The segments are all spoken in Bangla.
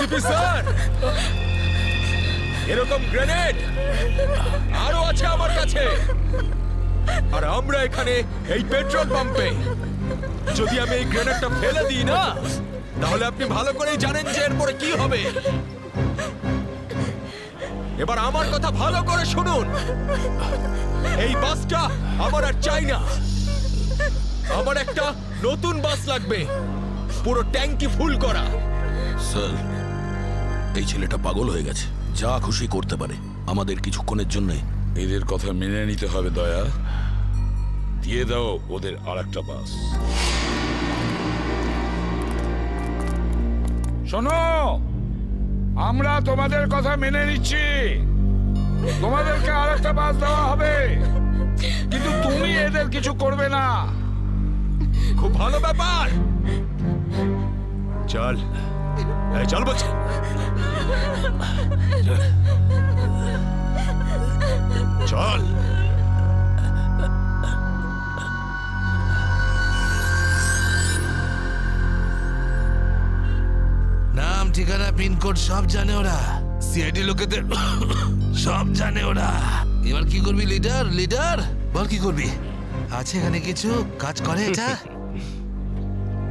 এসিপি স্যার, এরকম গ্রেনেড আরো আছে আমার কাছে। আর আমরা এখানে এই পেট্রোল পাম্পে যদি আমি এই গ্রেনেডটা ফেলে দিই না, তাহলে আপনি ভালো করেই জানেন যে এরপরে কি হবে। এবার আমার কথা ভালো করে শুনুন। এই বাসটা আমার আর চাই না। আমার একটা নতুন বাস লাগবে, পুরো ট্যাঙ্কি ফুল করা। স্যার, এই ছেলেটা পাগল হয়ে গেছে, যা খুশি করতে পারে আমাদের কিছুক্ষণের জন্য। এদের কথা মেনে নিতে হবে দয়া। দিয়ে দাও ওদের আরেকটা বাস। শোনো, আমরা তোমাদের কথা মেনে নিচ্ছি, তোমাদেরকে আরেকটা বাস দেওয়া হবে, কিন্তু তুমি এদের কিছু করবে না। খুব ভালো ব্যাপার। চল, এই চল বলছি। চল। নাম, ঠিকানা, পিনকোড সব জানে ওরা। সিআইডি লোকেদের সব জানে ওরা। এবার কি করবি লিডার? লিডার বল, কি করবি? আছে এখানে কিছু কাজ করে এটা?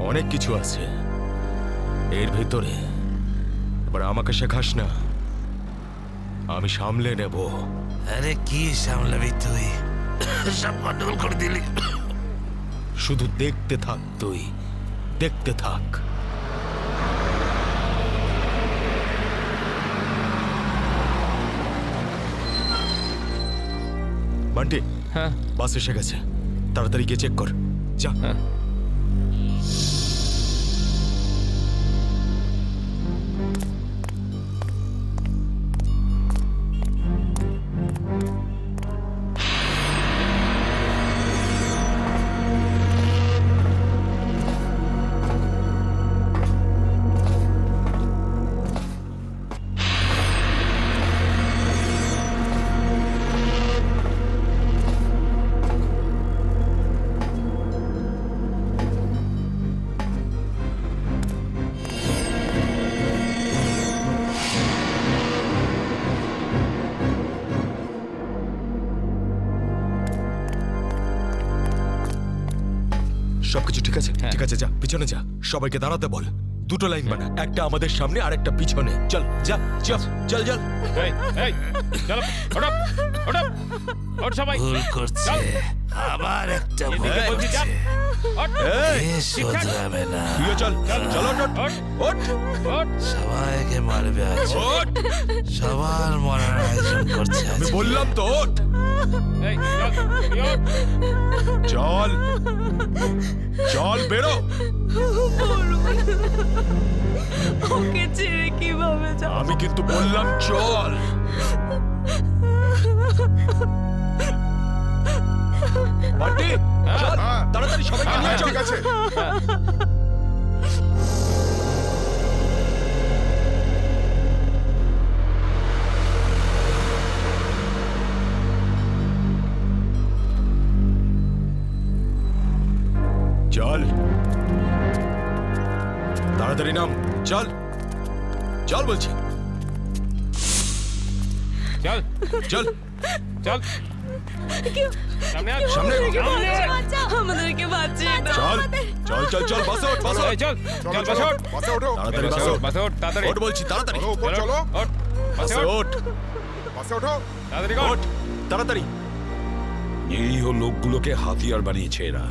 অনেক কিছু আছে এর ভিতরে। এবার আমাকে শেখাস না, আমি সামলে নেব। আরে কি সামলাবি তুই? সব গন্ডগোল করে দিলি। শুধু দেখতে থাক, তুই দেখতে থাক। বান্টি, হ্যাঁ বাস এসে গেছে, তাড়াতাড়ি গিয়ে চেক কর। যা। সবকিছু ঠিক আছে? ঠিক আছে, যা পিছনে যা, সবাইকে দাঁড়াতে বল। দুটো লাইন বানা, একটা আমাদের সামনে আর একটা পিছনে। চল যা, চল চল চল। এই এই চলো, ওঠ ওঠ ওঠ সবাই। ভুল করছে, আবার একটা ভুল এদিকে বলছি, যা। করছে। ওঠ এই, এ শোধরাবে না। তুইও চল চল চল। ওঠ ওঠ ওঠ ওঠ। সবাইকে মারবে আজ। ওঠ। সবার মরার আয়োজন করছে আমি আজ। বললাম তো ওঠ। এই চল, তুই ওঠ। চল চল, বেরো। ওকে ছেড়ে কিভাবে যাব? আমি কিন্তু বললাম চল। বান্টি, চল তাড়াতাড়ি, সবাইকে নিয়ে চল। ঠিক আছে। চল তাড়াতাড়ি নাম, চল চল বলছি। চল চল চল সামনে আয়, সামনে। আমাদেরকে বাঁচিয়ে দাও। চল চল চল চল, বাসে ওঠ, বাসে এই ওঠ। চল চল চলো, বাস ওঠ। বাসে ওঠো। তাড়াতাড়ি বাসে ওঠ। বাসে ওঠ, তাড়াতাড়ি ওঠ বলছি, তাড়াতাড়ি চলো, উপর চলো। ওঠ, বাসে বাসে ওঠ, ওঠ। বাসে ওঠো। তাড়াতাড়ি কর। ওঠ তাড়াতাড়ি। নিরীহ লোকগুলোকে হাতিয়ার বানিয়েছে এরা।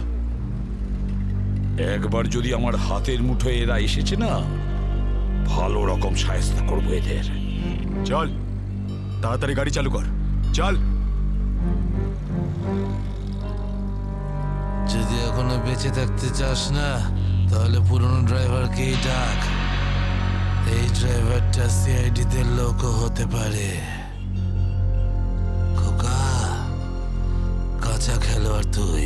একবার যদি আমার হাতের মুঠোয় এরা এসেছে না, ভালো রকম শায়েস্তা করবো এদের। চল তাড়াতাড়ি গাড়ি চালু কর, চল। যদি এখনো বেঁচে থাকতে চাস না, তাহলে পুরনো ড্রাইভারকেই ডাক। এই ড্রাইভারটা সিআইডি তে লোকও হতে পারে। খোকা, কাঁচা খেলোয়াড় তুই।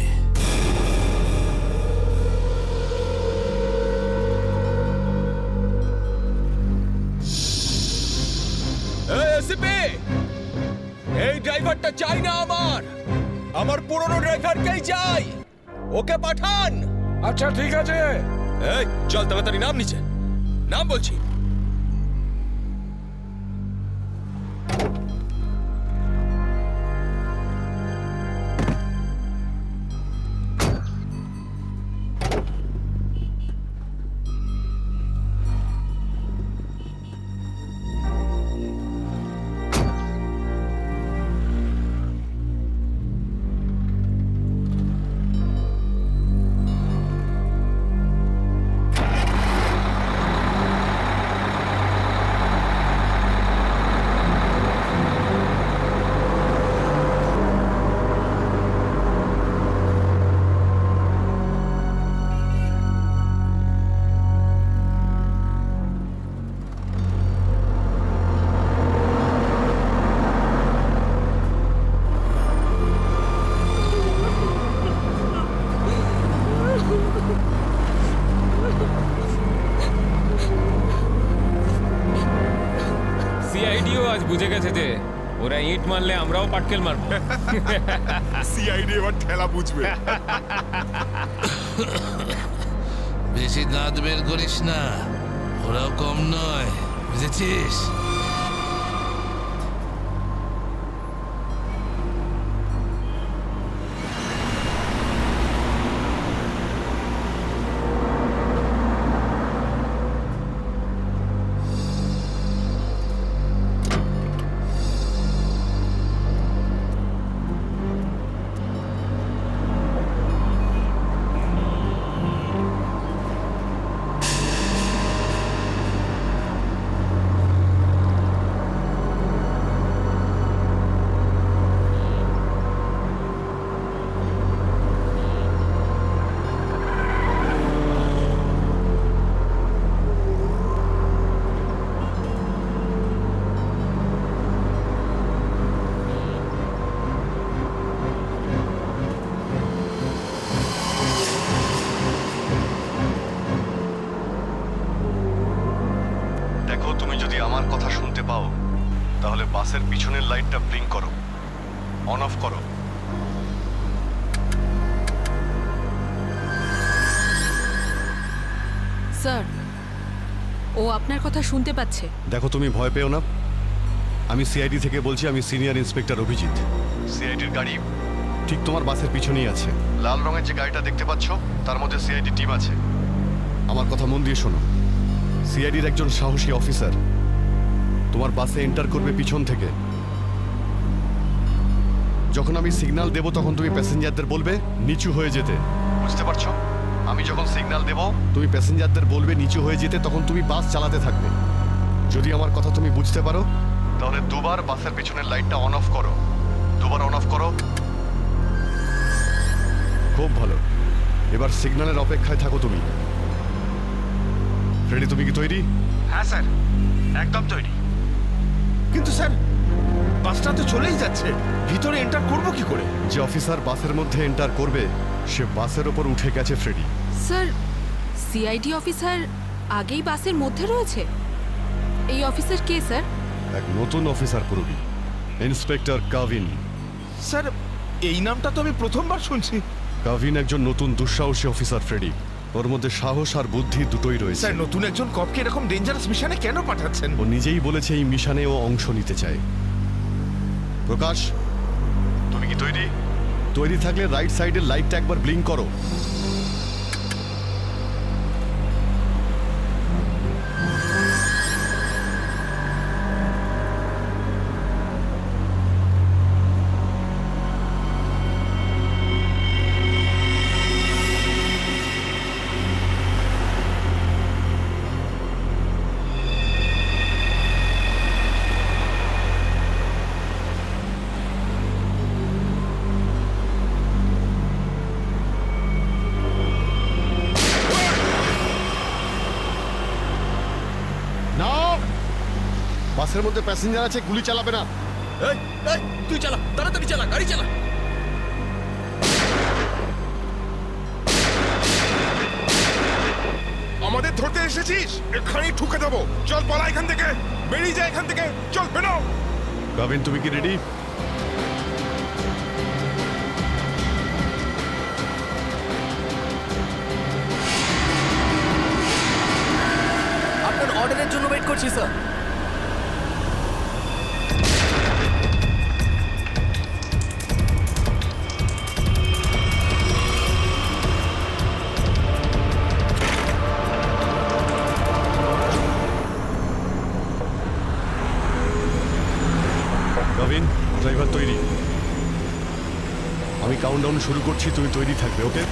এসিপি, এই ড্রাইভারটা চাই না আমার পুরনো ড্রাইভারকেই চাই। ওকে পাঠান। আচ্ছা ঠিক আছে। এই চল তাড়াতাড়ি নাম নিচে, নাম বলছি। সিআইডিও আজ বুঝে গেছে যে ওরা ইট মারলে আমরাও পাটকেল মারবো। সিআইডি এবার ঠেলা বুঝবে। বেশি দাঁত বের করিস না, ওরাও কম নয়, বুঝেছিস? দেখো, তুমি যদি আমার কথা শুনতে পাও তাহলে বাসের পিছনের লাইটটা ব্লিঙ্ক করো, অন অফ করো। স্যার, ও আপনার কথা শুনতে পাচ্ছে। দেখো, তুমি ভয় পেও না, আমি সিআইডি থেকে বলছি। আমি সিনিয়র ইন্সপেক্টর অভিজিৎ। সিআইডির গাড়ি ঠিক তোমার বাসের পিছনেই আছে। লাল রঙের যে গাড়িটা দেখতে পাচ্ছ তার মধ্যে সিআইডি টিম আছে। আমার কথা মন দিয়ে শোনো, সিআইডির একজন সাহসী অফিসার তোমার বাসে এন্টার করবে পিছন থেকে। যখন আমি সিগন্যাল দেব তখন তুমি প্যাসেঞ্জারদের বলবে নিচু হয়ে যেতে, বুঝতে পারছো? আমি যখন সিগন্যাল দেব তুমি প্যাসেঞ্জারদের বলবে নিচু হয়ে যেতে, তখন তুমি বাস চালাতে থাকবে। যদি আমার কথা তুমি বুঝতে পারো তাহলে দুবার বাসের পিছনের লাইটটা অন অফ করো, দুবার অন অফ করো। খুব ভালো, এবার সিগন্যালের অপেক্ষায় থাকো তুমি। ফ্রেডি, তুমি কি তৈরি? হ্যাঁ স্যার, একদম তৈরি। কিন্তু স্যার, বাসটা তো চলেই যাচ্ছে, ভিতরে এন্টার করব কি করে? যে অফিসার বাসের মধ্যে এন্টার করবে সে বাসের ওপর উঠে গেছে ফ্রেডি। স্যার, সিআইডি অফিসার আগেই বাসের মধ্যে রয়েছে। এই অফিসার কে স্যার? এক নতুন অফিসার পুরবি, ইন্সপেক্টর কাভিন। স্যার, এই নামটা তো আমি প্রথমবার শুনছি। কাভিন একজন নতুন দুঃসাহসী অফিসার ফ্রেডি। ওর মধ্যে সাহস আর বুদ্ধি দুটোই রয়েছে। স্যার, নতুন একজন কপকে এরকম ডেঞ্জারাস মিশনে কেন পাঠাচ্ছেন? ও নিজেই বলেছে এই মিশনে ও অংশ নিতে চায়। প্রকাশ, তুমি কি তৈরি? তৈরি থাকলে রাইট সাইডের লাইটটা একবার ব্লিঙ্ক করো। বাসের মধ্যে প্যাসেঞ্জার আছে, গুলি চালাবে না। এই, এই, তুই চালা, তাড়াতাড়ি চালা, গাড়ি চালা। আমাদের ধরতে এসেছিস? এখানেই ঠুকে দেবো। চল পালা এখান থেকে, বেরিয়ে যা এখান থেকে, চল বেরো। কাভিন, তুমি কি রেডি? আপনার অর্ডারের জন্য ওয়েট করছি স্যার। কাভিন, ড্রাইভার তৈরি। আমি কাউন্টডাউন শুরু করছি, তুমি তৈরি থাকবে। ওকে,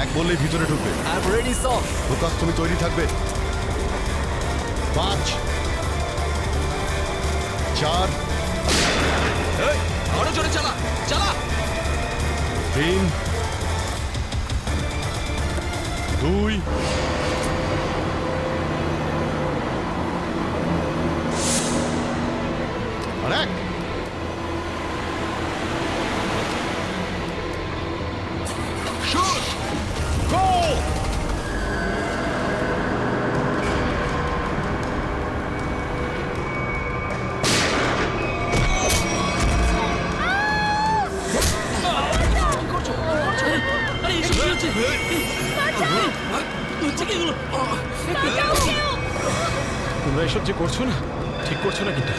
এক বললেই ভিতরে ঢুকবে। I am ready sir. Prakash, তুমি তৈরি থাকবে। 5, 4, এই, আরো জোরে চালা, চালা। 3, 2, আর 1। শুট, গো। তোমরা এসব যে করছো না, ঠিক করছো না কিন্তু।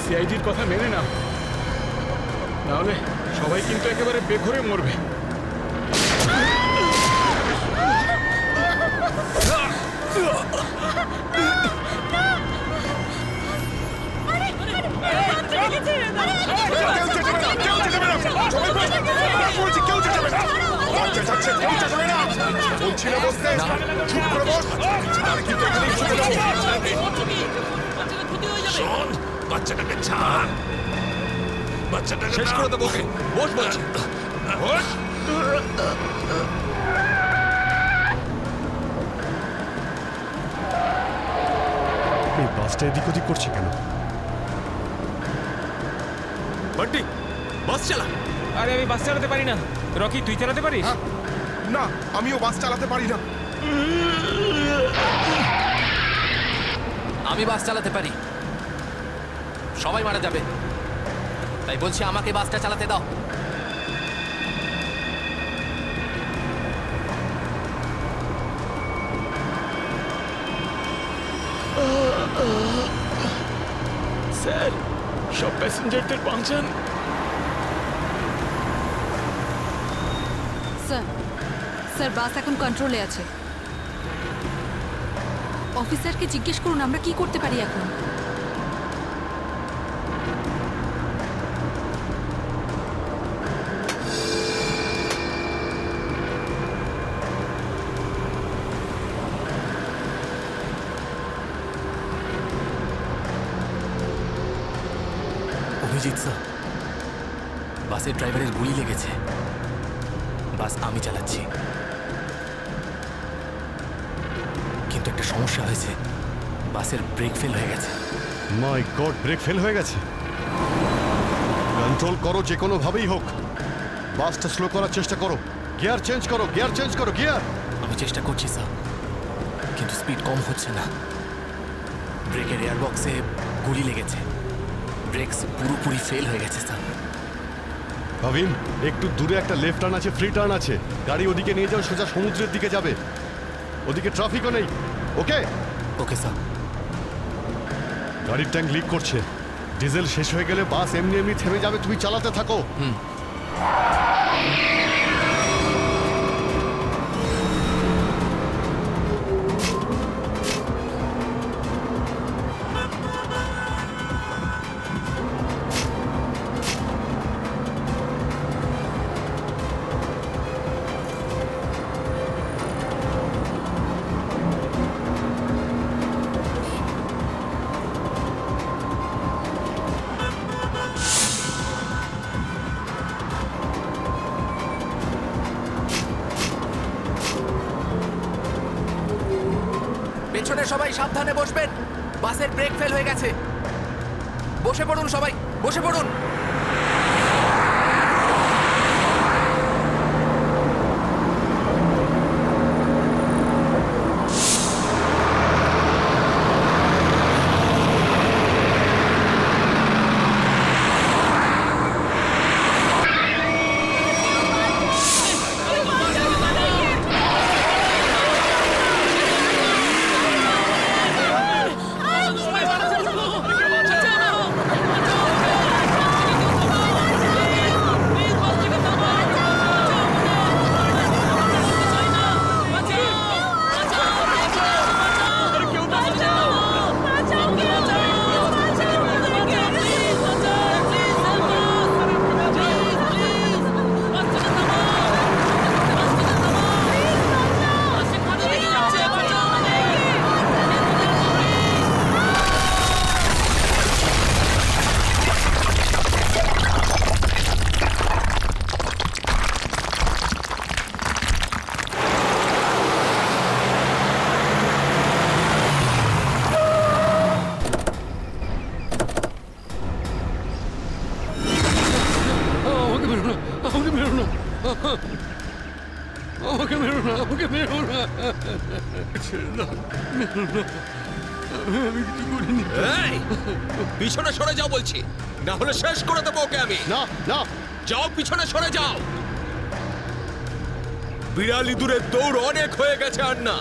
সিআইডির কথা মেনে নাও, নাহলে সবাই কিন্তু একেবারে বেঘরে মরবে। শোন, বাচ্চাটাকে ছাড়। বাচ্চাটাকে শেষ করে দেবো ওকে। বস বলছি, বস। এই বাসটা এদিক ওদিক করছে কেন? বান্টি, বাস চালা। আরে আমি বাস চালাতে পারি না। রকি, তুই চালাতে পারিস? না, আমিও বাস চালাতে পারি না। আমি বাস চালাতে পারি, সবাই মারা যাবে, তাই বলছি আমাকে বাসটা চালাতে দাও। স্যার, সব প্যাসেঞ্জারদের বাঁচান। স্যার, স্যার বাস এখন কন্ট্রোলে আছে। অফিসারকে জিজ্ঞেস করুন আমরা কি করতে পারি এখন। অভিজিৎ স্যার, বাসের ড্রাইভারের গুলি লেগেছে। বাস আমি চালাচ্ছি, কিন্তু একটা সমস্যা হয়েছে, বাসের ব্রেক ফেল হয়ে গেছে। মাই গড, ব্রেক ফেল হয়ে গেছে। কন্ট্রোল করো যে কোনো ভাবেই হোক, বাসটা স্লো করার চেষ্টা করো। গিয়ার চেঞ্জ করো, গিয়ার চেঞ্জ করো, গিয়ার। আমি চেষ্টা করছি স্যার, কিন্তু স্পিড কম হচ্ছে না। ব্রেকের এয়ার বক্সে গুলি লেগেছে, ব্রেকস পুরোপুরি ফেল হয়ে গেছে স্যার। ভাবিন, একটু দূরে একটা লেফট টার্ন আছে, ফ্রি টার্ন আছে, গাড়ি ওদিকে নিয়ে যাও, সোজা সমুদ্রের দিকে যাবে। ওদিকে ট্রাফিকও নেই। ওকে ওকে স্যার। গাড়ির ট্যাঙ্ক লিক করছে, ডিজেল শেষ হয়ে গেলে বাস এমনি এমনি থেমে যাবে, তুমি চালাতে থাকো। পেছনে সবাই সাবধানে বসবেন, বাসের ব্রেক ফেল হয়ে গেছে। বসে পড়ুন সবাই, বসে পড়ুন। এই, পিছনে সরে যাও বলছি, না হলে শেষ করে দেবো ওকে আমি। না না, যাও, পিছনে সরে যাও। বিড়াল ইঁদুরের দৌড় অনেক হয়ে গেছে আন্না।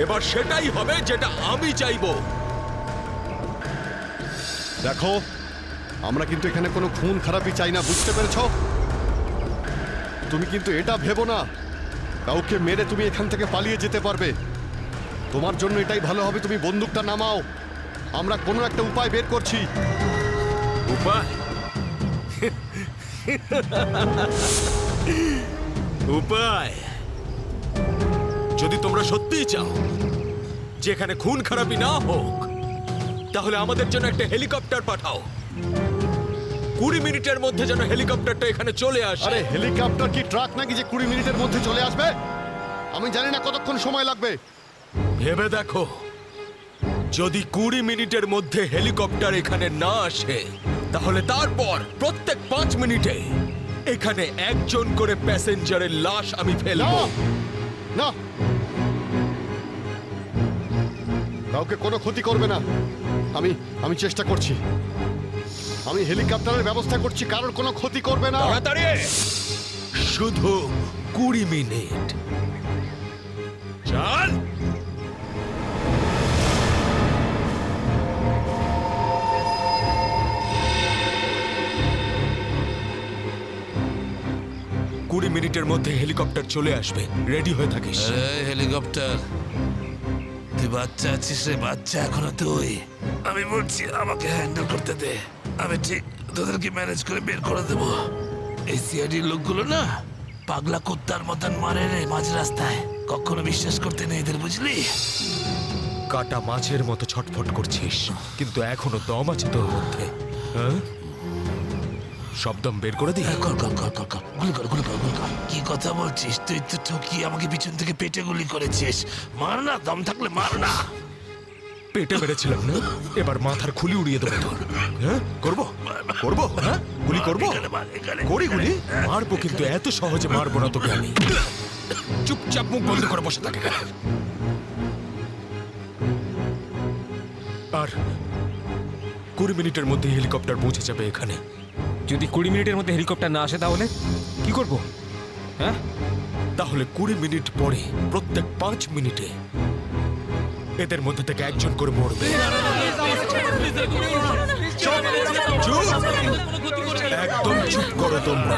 এবার সেটাই হবে যেটা আমি চাইবো। দেখো, আমরা কিন্তু এখানে কোনো খুন খারাপি চাই না, বুঝতে পেরেছো? তুমি কিন্তু এটা ভেবো না কাউকে মেরে তুমি এখান থেকে পালিয়ে যেতে পারবে। তোমার জন্য এটাই ভালো হবে তুমি বন্দুকটা নামাও। আমরা কোনো একটা উপায় বের করছি। উপায়? উপায়? যদি তোমরা সত্যিই চাও যে এখানে খুন খারাপি না হোক, তাহলে আমাদের জন্য একটা হেলিকপ্টার পাঠাও। 20 মিনিটের মধ্যে যেন হেলিকপ্টারটা এখানে চলে আসে। আরে হেলিকপ্টার কি ট্রাক নাকি যে 20 মিনিটের মধ্যে চলে আসবে? আমি জানি না কতক্ষণ সময় লাগবে। ভেবে দেখো, যদি 20 মিনিটের মধ্যে হেলিকপ্টার এখানে না আসে, তাহলে তারপর প্রত্যেক 5 মিনিটে এখানে একজন করে প্যাসেঞ্জারের লাশ আমি না ফেলবো। না, কাউকে কোনো ক্ষতি করবে না। আমি চেষ্টা করছি। আমি হেলিকপ্টারের ব্যবস্থা করছি, কারোর কোনো ক্ষতি করবে না। তাড়াতাড়ি! শুধু 20 মিনিট। চল! কুড়ি মিনিটের মধ্যে হেলিকপ্টার চলে আসবে, রেডি হয়ে থাকিস। এই হেলিকপ্টার, তুই বাচ্চা আছিস রে, বাচ্চা এখনো তুই। আমি বলছি আমাকে হ্যান্ডেল করতে দে, আমি ঠিক তোদেরকে ম্যানেজ করে বের করে দেবো। এই সিআইডির লোকগুলো না পাগলা কুত্তার মতন মারে রে মাঝ রাস্তায়, কখনো বিশ্বাস করতে নেই এদের, বুঝলি? কাটা মাছের মতো ছটফট করছিস, কিন্তু এখনো দম আছে তোর মধ্যে। হ্যাঁ? সব দম বের করে দি। কর কর কর কর কর, গুলি কর গুলি কর গুলি কর। কি কথা বলছিস? তুই তো ঠকিয়ে আমাকে পিছন থেকে পেটে গুলি করেছিস। মার না, দম থাকলে মার না। পেটে মেরেছিলাম না, এবার মাথার খুলি উড়িয়ে দেবো তোর। হ্যাঁ, করবো করবো, হ্যাঁ গুলি করবো, করি গুলি। মারবো, কিন্তু এত সহজে মারবো না তোকে আমি। চুপচাপ মুখ বন্ধ করে বসে থাকে। আর 20 মিনিটের মধ্যে হেলিকপ্টার পৌঁছে যাবে এখানে। যদি 20 মিনিটের মধ্যে হেলিকপ্টার না আসে তাহলে কি করব? হ্যাঁ, তাহলে 20 মিনিট পরে প্রত্যেক 5 মিনিটে এদের মধ্যে থেকে একজন করে মরবে। চুপ! একদম চুপ করো তোমরা।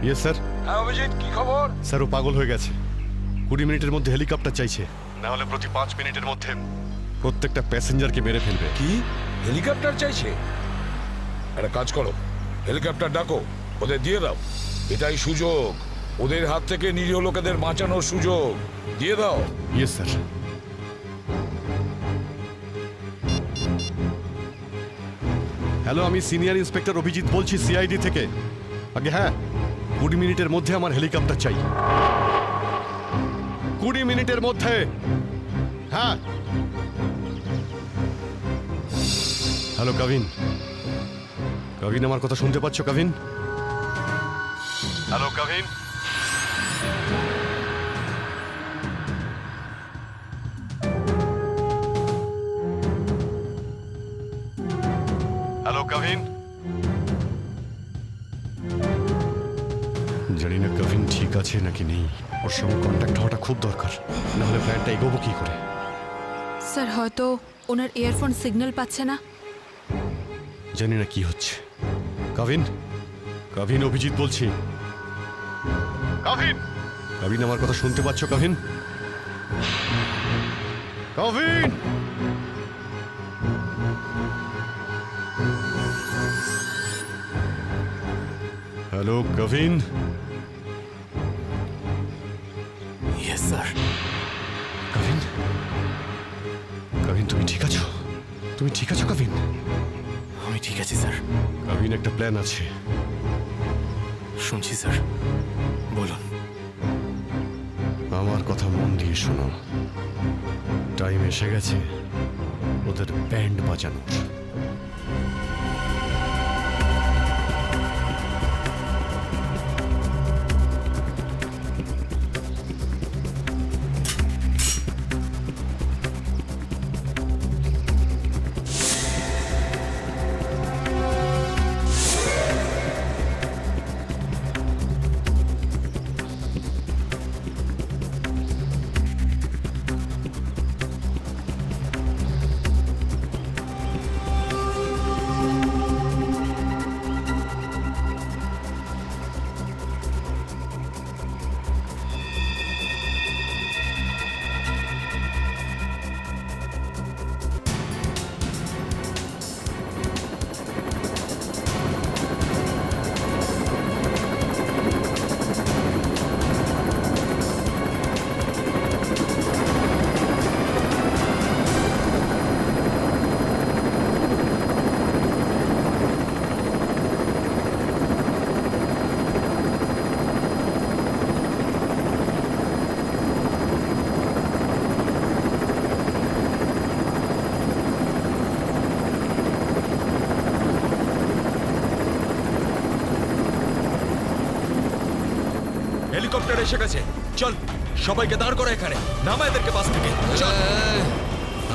Yes sir. হ্যাঁ অভিজিৎ, কি খবর? স্যার ও পাগল হয়ে গেছে। 20 মিনিটের মধ্যে হেলিকপ্টার চাইছে, না হলে প্রতি 5 মিনিটের মধ্যে প্রত্যেকটা প্যাসেঞ্জারকে মেরে ফেলবে। কি হেলিকপ্টার চাইছে? একটা কাজ করো, হেলিকপ্টার ডাকো, ওদের দিয়ে দাও। এটাই সুযোগ, ওদের হাত থেকে নিরীহ লোকেদের বাঁচানোর সুযোগ। দিয়ে দাও। Yes sir. হ্যালো, আমি সিনিয়র ইন্সপেক্টর অভিজিৎ বলছি সিআইডি থেকে। আগে হ্যাঁ, 20 মিনিটের মধ্যে আমার হেলিকপ্টার চাই। 20 মিনিটের মধ্যে। হ্যাঁ। হ্যালো কাভিন, কাভিন আমার কথা শুনতে পাচ্ছ কাভিন? হ্যালো কাভিন। হ্যালো কাভিন। জানি না কাভিন ঠিক আছে নাকি নেই, ওর সঙ্গে কন্ট্যাক্ট হওয়াটা খুব দরকার, না হলে প্ল্যানটা এগোবো কি করে? স্যার, হয়তো ওনার ইয়ারফোন সিগন্যাল পাচ্ছে না। জানি না কি হচ্ছে। কাভিন, কাভিন অভিজিৎ বলছি। কাভিন, কাভিন আমার কথা শুনতে পাচ্ছ Kavin? Kavin! Hello Kavin. Yes sir. Kavin, Kavin তুমি ঠিক আছো? তুমি ঠিক আছো কাভিন? আমি ঠিক আছি স্যার। কাভিন একটা প্ল্যান আছে। শুনছি স্যার, বলুন। আমার কথা মন দিয়ে শোনো, টাইম এসে গেছে ওদের ব্যান্ড বাজানোর। এসে গেছে। চল সবাইকে দাঁড় করে এখানে, নামা এদেরকে বাস থেকে। চল। এই,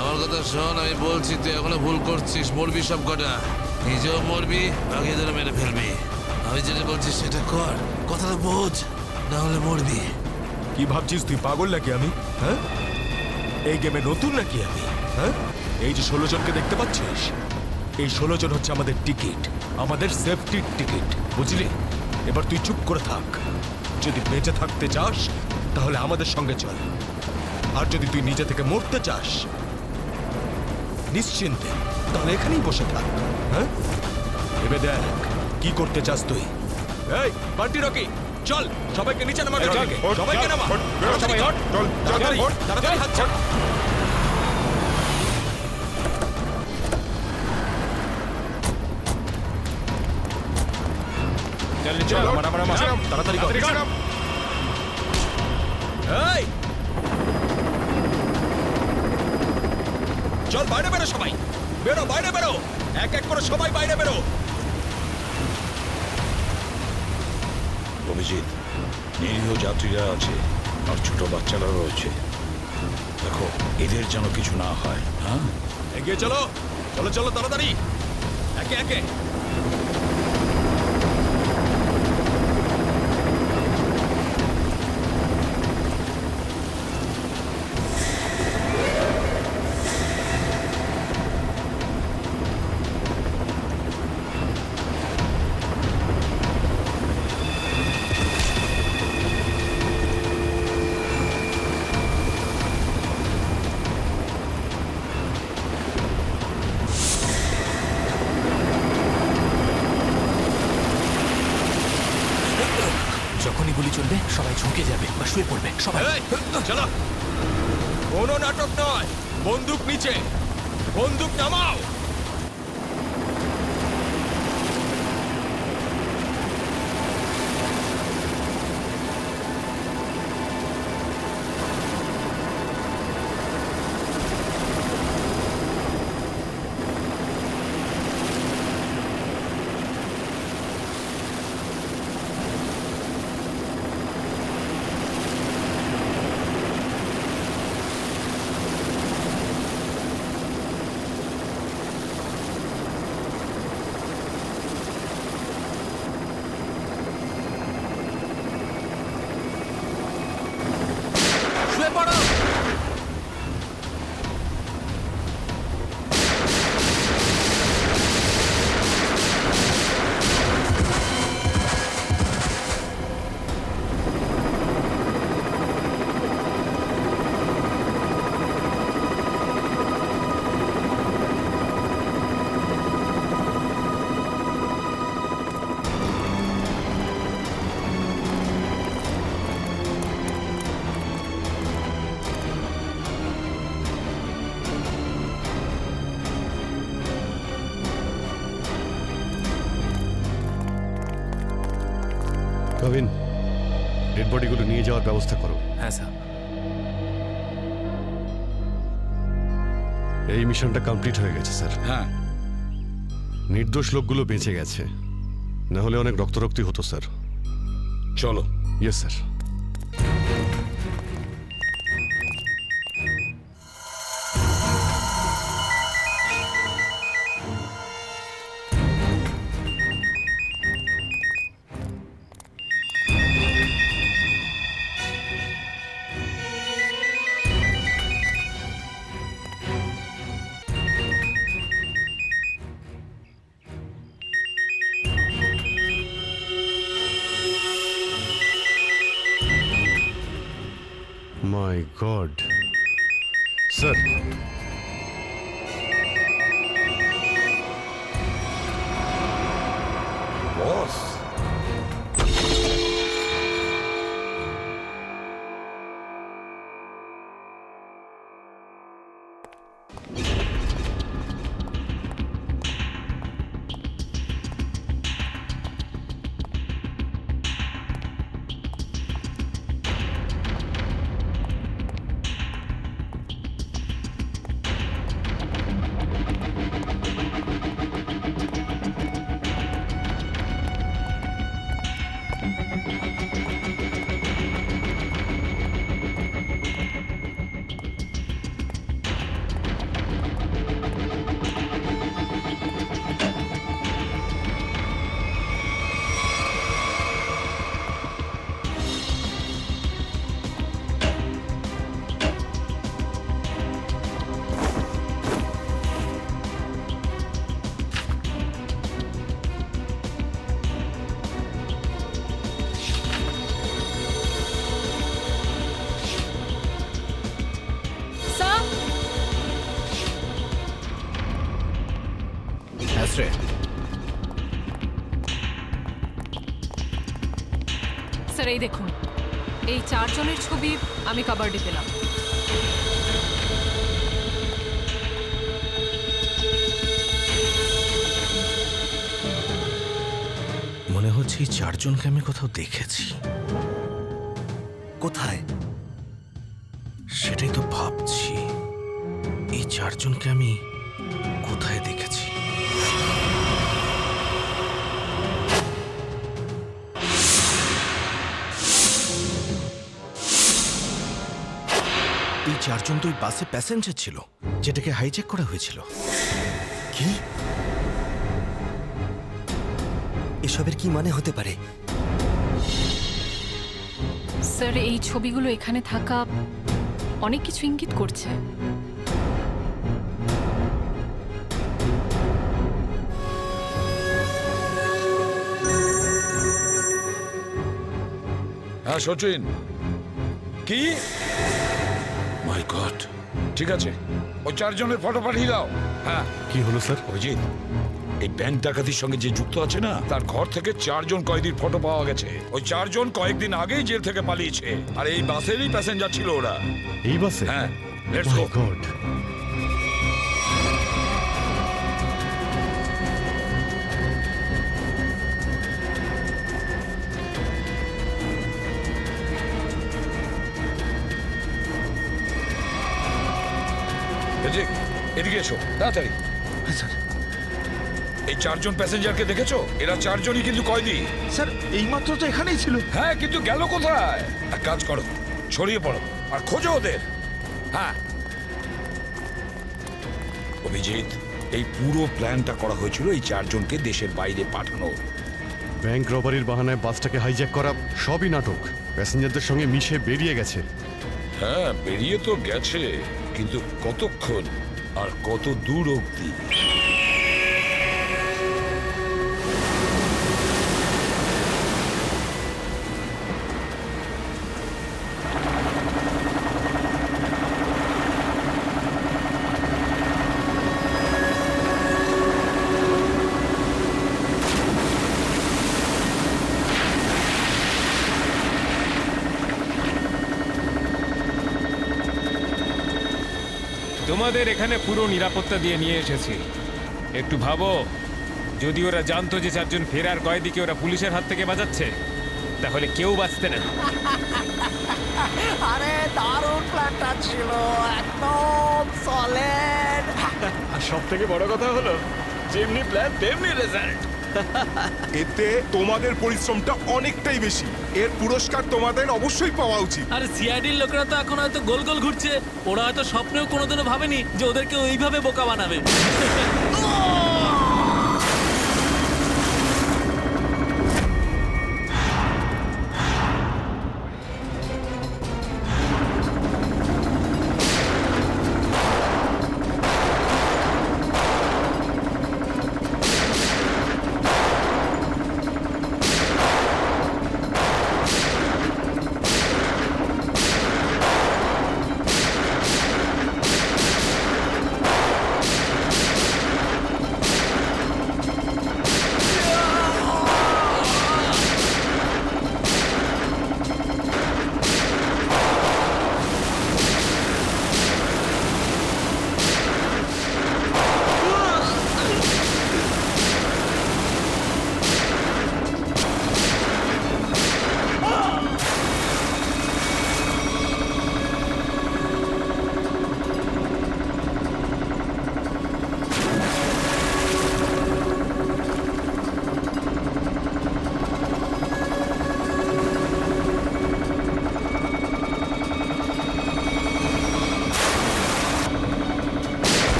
আমার কথা শোন, আমি বলছি তুই এখনো ভুল করছিস। মরবি সব কটা, নিজেও মরবি, বাকিদেরও মেরে ফেলবি। আমি যেটা বলছি সেটা কর, কথাটা বোঝ, না হলে মরবি। কি ভাবছিস তুই পাগল নাকি আমি? হ্যাঁ, এই গেমে নতুন নাকি আমি? হ্যাঁ, এই যে 16 জনকে দেখতে পাচ্ছিস, এই 16 জন হচ্ছে আমাদের টিকিট, আমাদের সেফটির টিকিট, বুঝলি? এবার তুই চুপ করে থাক। যদি বেঁচে থাকতে চাস তাহলে আমাদের সঙ্গে চল, আর যদি তুই নিজে থেকে মরতে চাস নিশ্চিন্তে তাহলে এখানেই বসে থাক। হ্যাঁ, এবার দেখ কি করতে চাস তুই। এই বান্টি রকি, চল সবাইকে নিচে নামা, সবাইকে নামা, তাড়াতাড়ি তাড়াতাড়ি হাত ছাড়। চল তাড়াতাড়ি কর। এই চল বাইরে বেরো, সবাই বেরো, বাইরে বেরো, এক এক করে সবাই বাইরে বেরো। অভিজিৎ, নিরীহ যাত্রীরা আছে আর ছোট বাচ্চারা রয়েছে, দেখো এদের যেন কিছু না হয়। হ্যাঁ, এগিয়ে চলো, চলো চলো তাড়াতাড়ি, একে একে। যখনই গুলি চলবে সবাই ঝুঁকে যাবে বা শুয়ে পড়বে সবাই। এই, চলো, কোনো নাটক নয়, বন্দুক নিচে, বন্দুক নামাও। শুয়ে পড়ো। কবিন, ডেড বডিগুলো নিয়ে যাওয়ার ব্যবস্থা করো। হ্যাঁ স্যার। এই মিশনটা কমপ্লিট হয়ে গেছে স্যার। হ্যাঁ, নির্দোষ লোকগুলো বেঁচে গেছে, না হলে অনেক রক্তারক্তি হতো স্যার। চলো। Yes sir. My god sir, boss, রে। স্যার এই দেখুন, এই 4 জনের ছবি আমি কাবার্ডে পেলাম। মনে হচ্ছে এই 4 জনকে আমি কোথাও দেখেছি। কোথায়? সেটাই তো ভাবছি, এই 4 জনকে আমি কোথায় দেখেছি। এই 4 জন তো ওই বাসে প্যাসেঞ্জার ছিল, যেটাকে হাইজ্যাক করা হয়েছিল। কি? এসবের কি মানে হতে পারে? স্যার এই ছবিগুলো এখানে থাকা অনেক কিছু ইঙ্গিত করছে। হ্যাঁ সচিন, কি? মাই গড, ঠিক আছে, ওই 4 জনের ফটো পাঠিয়ে দাও। হ্যাঁ কি হলো স্যার? অভিজিৎ, এই ব্যাংক ডাকাতির সঙ্গে যে যুক্ত আছে না, তার ঘর থেকে 4 জন কয়েদির ফটো পাওয়া গেছে। ওই 4 জন কয়েকদিন আগেই জেল থেকে পালিয়েছে, আর এই বাসেরই প্যাসেঞ্জার ছিল ওরা। এই বাসে? হ্যাঁ, লেটস গো। My god. এদিকে এসো তাড়াতাড়ি। এই 4 জন প্যাসেঞ্জারকে দেখেছো? এরা 4 জনই কিন্তু কয়েদি। স্যার এইমাত্র তো এখানেই ছিল। হ্যাঁ, কিন্তু গেল কোথায়? এক কাজ করো, ছড়িয়ে পড়ো আর খোঁজো ওদের। হ্যাঁ অভিজিৎ, এই পুরো প্ল্যানটা করা হয়েছিল এই 4 জনকে দেশের বাইরে পাঠানো। ব্যাংক রবারির বাহানায় বাসটাকে হাইজ্যাক করা সবই নাটক। প্যাসেঞ্জারদের সঙ্গে মিশে বেরিয়ে গেছে। হ্যাঁ, বেরিয়ে তো গেছে, কিন্তু কতক্ষণ আর কত দূর অবধি? তোমাদের এখানে পুরো নিরাপত্তা দিয়ে নিয়ে এসেছি। একটু ভাবো, যদি ওরা জানতো যে 4 জন ফেরার কয়েদিকে ওরা পুলিশের হাত থেকে বাঁচাচ্ছে, তাহলে কেউ বাঁচতে না। আরে দারুণ প্ল্যানটা ছিল, একদম সলিড। আর সব থেকে বড় কথা হলো, যেমনি প্ল্যান তেমনি রেজাল্ট। এতে তোমাদের পরিশ্রমটা অনেকটাই বেশি। এর পুরস্কার তোমাদের অবশ্যই পাওয়া উচিত। আর সিআইডির লোকেরা তো এখন হয়তো গোল গোল ঘুরছে। ওরা হয়তো স্বপ্নেও কোনোদিনও ভাবেনি যে ওদেরকে ওইভাবে বোকা বানাবে।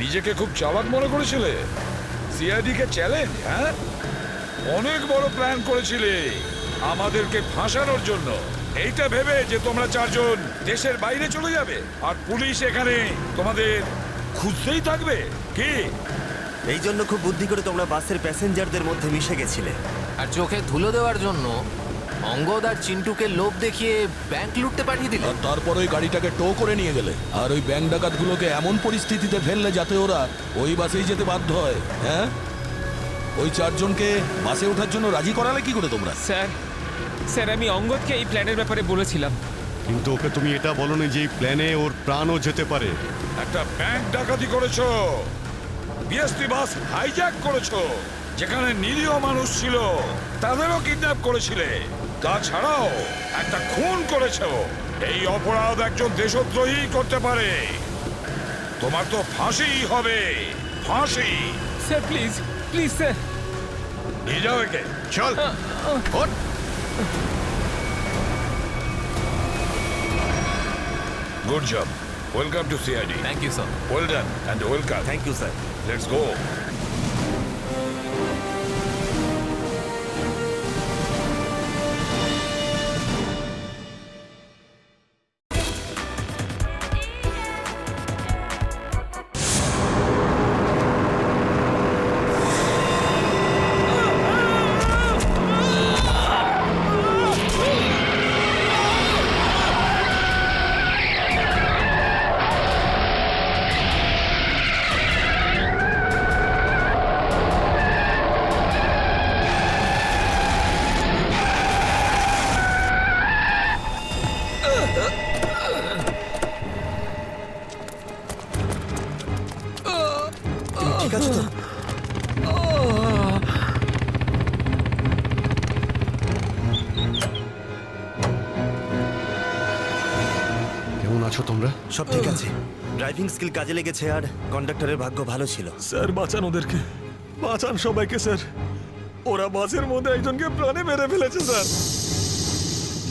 নিজেকে খুব চালাক মনে করেছিলে? সিআইডি কে চ্যালেঞ্জ? হ্যাঁ, অনেক বড় প্ল্যান করেছিলে আমাদেরকে ফাঁসানোর জন্য। এইটা ভেবে যে তোমরা চারজন দেশের বাইরে চলে যাবে আর পুলিশ এখানে তোমাদের খুঁজতেই থাকবে কি? এই জন্য খুব বুদ্ধি করে তোমরা বাসের প্যাসেঞ্জারদের মধ্যে মিশে গেছিলে। আর চোখে ধুলো দেওয়ার জন্য অঙ্গদ আর চিন্টুকে লোভ দেখিয়ে ব্যাংক লুটতে পাঠিয়ে দিলে। আর তারপর ওই গাড়িটাকে টো করে নিয়ে গেলে আর ওই ব্যাংক ডাকাতগুলোকে এমন পরিস্থিতিতে ফেললে যাতে ওরা ওই বাসেই যেতে বাধ্য হয়। হ্যাঁ, ওই চারজনকে বাসে ওঠার জন্য রাজি করালে কি করে তোমরা? স্যার আমি অঙ্গদকে এই প্ল্যানের ব্যাপারে বলেছিলাম। কিন্তু ওকে তুমি এটা বলনি যে এই প্ল্যানে ওর প্রাণও যেতে পারে। একটা ব্যাংক ডাকাতি করেছো, বিএসটি বাস হাইজ্যাক করেছো, যেখানে নিরীহ মানুষ ছিল তাদেরও কিডন্যাপ করেছিলে। তাছাড়াও একটা খুন করেছো। এই অপরাধ একজন দেশদ্রোহী করতে পারে। তোমার তো ফাঁসিই হবে, ফাঁসি। Sir please please sir. নিয়ে যাও একে। চল ওঠ। Good job, welcome to CID. Thank you sir. Well done and welcome. Thank you sir. Let's go. ঠিক আছে তো? কেমন আছো তোমরা? সব ঠিক আছে। ড্রাইভিং স্কিল কাজে লেগেছে আর কন্ডাক্টরের ভাগ্য ভালো ছিল। স্যার বাঁচান ওদেরকে, বাঁচান সবাইকে স্যার। ওরা বাসের মধ্যে একজনকে প্রাণে মেরে ফেলেছে স্যার।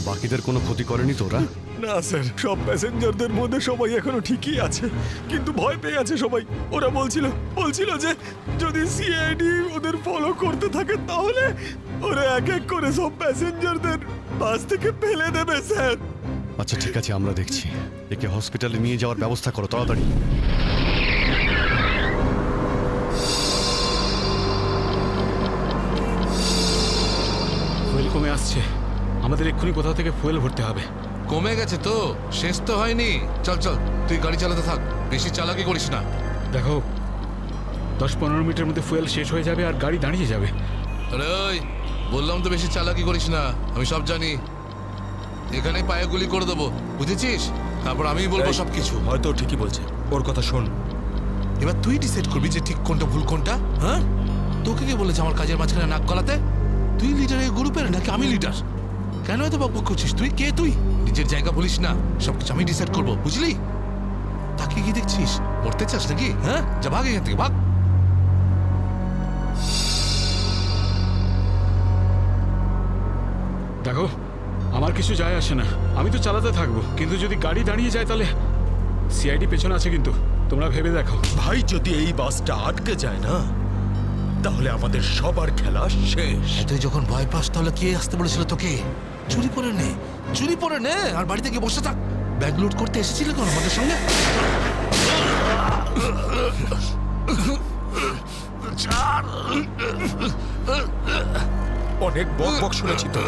বাকিদের কোনো ক্ষতি করেনি তোরা? না স্যার, সব প্যাসেঞ্জারদের মধ্যে সবাই এখনো ঠিকই আছে, কিন্তু ভয় পেয়ে আছে সবাই। ওরা বলছিল যে যদি সিআইডি ওদের ফলো করতে থাকে তাহলে ওরা এক এক করে সব প্যাসেঞ্জারদের বাস থেকে ফেলে দেবে স্যার। আচ্ছা ঠিক আছে, আমরা দেখছি। একে হসপিটালে নিয়ে যাওয়ার ব্যবস্থা করো তাড়াতাড়ি। ফুয়েল কমে আসছে, আমাদের এক্ষুনি কোথাও থেকে ফুয়েল ভরতে হবে। কমে গেছে তো, শেষ তো হয়নি। চল চল, তুই গাড়ি চালাতে থাক, বেশি চালাকি করিস না। দেখো 10-15 মিনিটের মধ্যে ফুয়েল শেষ হয়ে যাবে আর গাড়ি দাঁড়িয়ে যাবে। আরে ওই, বললাম তো বেশি চালাকি করিস না, আমি সব জানি। এখানে পায়ে গুলি করে দেবো, বুঝেছিস? তারপর আমিই বলবো সবকিছু। হয়তো ঠিকই বলছে, ওর কথা শোন। এবার তুই ডিসাইড করবি যে ঠিক কোনটা ভুল কোনটা। হ্যাঁ, তোকে কে বলেছে আমার কাজের মাঝখানে নাক গলাতে? তুই লিডার এই গ্রুপের নাকি আমি লিডার? কেন এত বকবক করছিস? তুই কে? তুই নিজের জায়গা বলিস না, সবকিছু আমি ডিসাইড করবো, বুঝলি? তাকে কি দেখছিস? মরতে চাস নাকি? হ্যাঁ, যা ভাগ এখান থেকে, ভাগ। দেখো আমার কিছু যায় আসে না, আমি তো চালাতে থাকবো, কিন্তু যদি গাড়ি দাঁড়িয়ে যায় তাহলে সিআইডি পেছনে আছে, কিন্তু তোমরা ভেবে দেখো। ভাই যদি এই বাসটা আটকে যায় না তাহলে আমাদের সবার খেলা শেষ। তুই যখন ভয় পাস তাহলে কে আসতে বলেছিল তোকে? চুরি করে নে, চুরি করে নে আর বাড়িতে গিয়ে বসে থাক। ব্যাগ লুট করতে এসেছিল কেন আমাদের সঙ্গে? অনেক বক শুনেছি তো,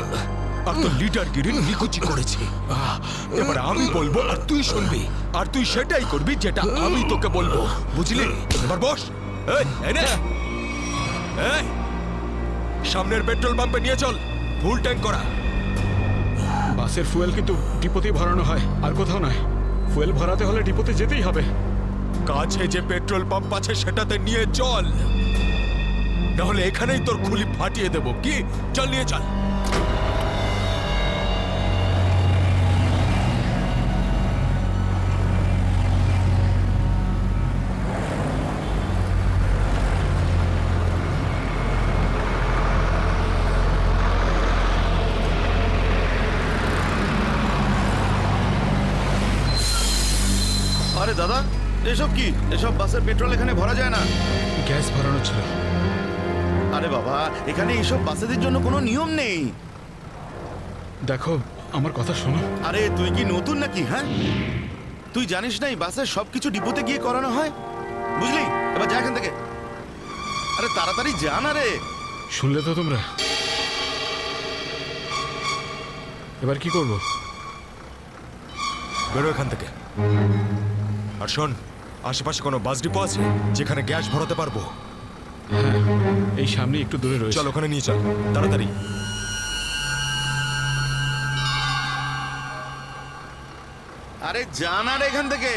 আর তো লিডারগিরি নিকুচি করেছি। এবার আমি বলবো আর তুই শুনবি, আর তুই সেটাই করবি যেটা আমি তোকে বলবো, বুঝলি? এবার বস। এই সামনের পেট্রোল পাম্পে নিয়ে চল, ফুল ট্যাঙ্ক করা। বাসের ফুয়েল কিন্তু ডিপোতেই ভরানো হয়, আর কোথাও নয়। ফুয়েল ভরাতে হলে ডিপোতে যেতেই হবে। কাছে যে পেট্রোল পাম্প আছে সেটাতে নিয়ে চল, নাহলে এখানেই তোর খুলি ফাটিয়ে দেবো। কি? চল নিয়ে চল। আরে দাদা, এসব কি? এসব বাসের পেট্রোল এখানে ভরা যায় না। গ্যাস ভরানো ছিল। আরে বাবা, এখানে এইসব বাসেদের জন্য কোনো নিয়ম নেই। দেখো আমার কথা শোনো। আরে তুই কি নতুন নাকি? হ্যাঁ, তুই জানিস না এই বাসের সবকিছু ডিপোতে গিয়ে করানো হয়, বুঝলি? এবার যা এখান থেকে। আরে তাড়াতাড়ি যা না রে। শুনলে তো তোমরা? এবার কি করব? বেরো এখান থেকে। আর শোন, আশেপাশে কোনো বাস ডিপো আছে যেখানে গ্যাস ভরাতে পারবো? হ্যাঁ, এই সামনে একটু দূরে রয়েছে। চল ওখানে নিয়ে চল তাড়াতাড়ি। আরে যা না রে এখান থেকে।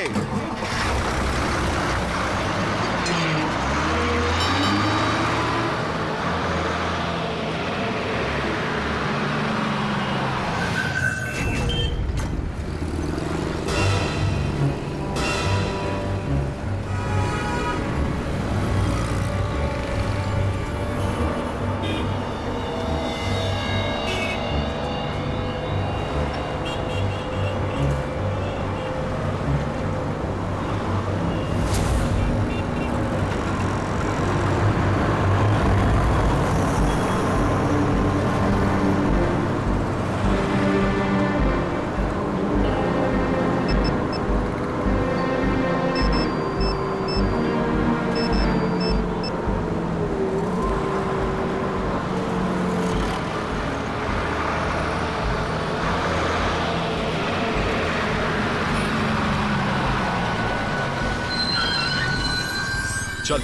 চল,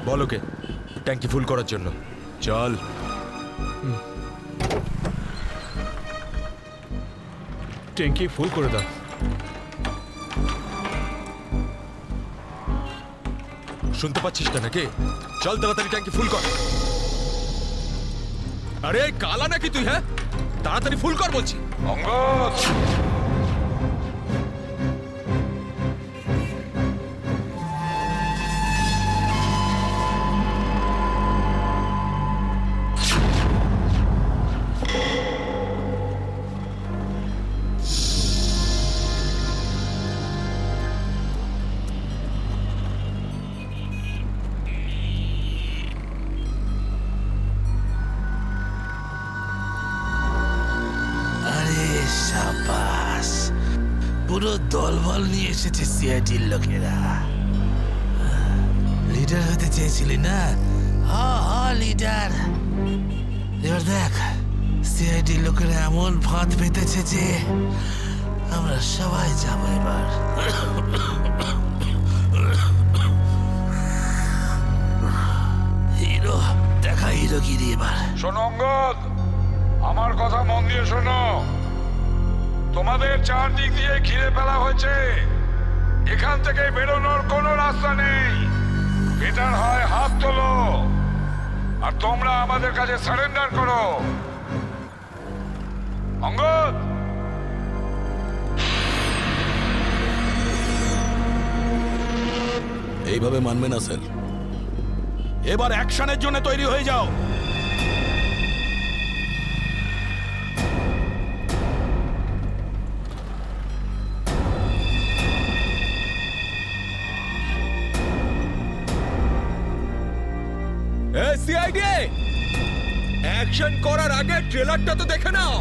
বল ওকে ট্যাঙ্কি ফুল করার জন্য। চল। ট্যাঙ্কি ফুল করে দাও। শুনতে পাচ্ছিস না নাকি? চল তাড়াতাড়ি ট্যাঙ্কি ফুল কর। আরে কালা নাকি তুই? হ্যাঁ, তাড়াতাড়ি ফুল কর বলছি। অঙ্গদ, আরে সাবাস, পুরো দলবল নিয়ে এসেছে সিআইডির লোকেরা। লিডার হতে চেয়েছিলি না? লিডার। এবার দেখ, সিআইডির লোকেরা এমন ফাঁদ পেতেছে যে আমরা সবাই যাবো এবার। হিরো দেখা, হিরোগিরি এবার। শোনো অঙ্গদ, আমার কথা মন দিয়ে শোনো। তোমাদের চারদিক দিয়ে ঘিরে ফেলা হয়েছে, এখান থেকে বেরোনোর কোনো রাস্তা নেই। বেটার হয় হাত তোলো আর তোমরা আমাদের কাছে সারেন্ডার করো। অঙ্গদ, এইভাবে মানবে না স্যার। এবার অ্যাকশনের জন্য তৈরি হয়ে যাও। সিআইডি, অ্যাকশন করার আগে ট্রেলারটা তো দেখে নাও।